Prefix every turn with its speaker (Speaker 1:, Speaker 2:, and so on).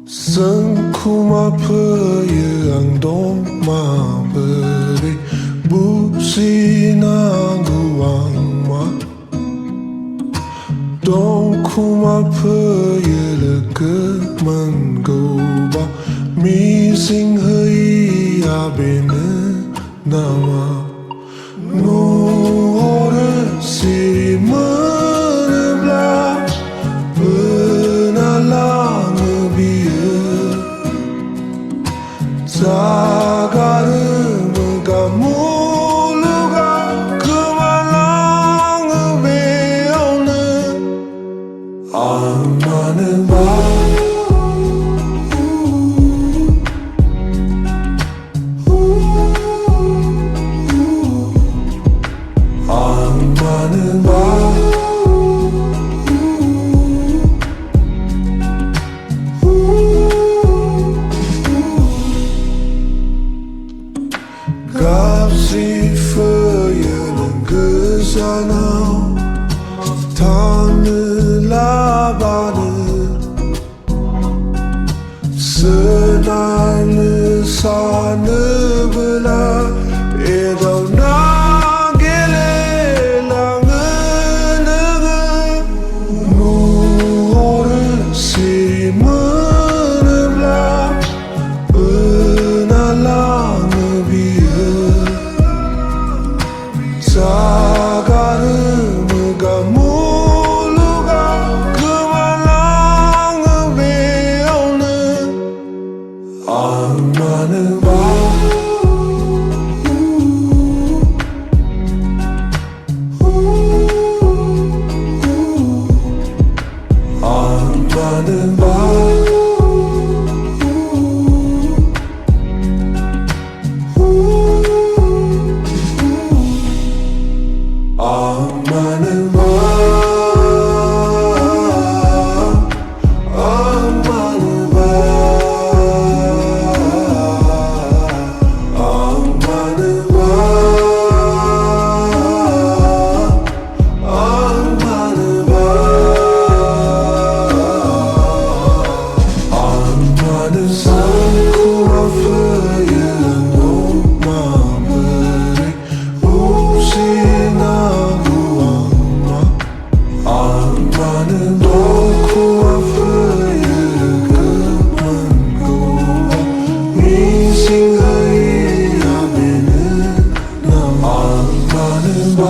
Speaker 1: Sân khu ma phơ ye ang dong ma beri bu si na gu ang ma dong khu ma phơ ye le ke man go ba mi sing hơi a bên na ma nu ore si ma bla na la 자가름가 모르가 그말랑을 배우는 악마는 봐 악마는 봐 값이 följenen gudsarna tanne labanen sönarne sane bela edavna gele langene nu hore simene bla 자가름가 모르가 그말랑을 배우는 악마는 봐 악마는 봐 악마는 봐 악마는 봐 악마는 봐 악마는 봐 악마는 산코와 följeren 몸마음을 혹시나 악마는 덕후와 följeren 그만고 미싱의 야매는 나 악마는 봐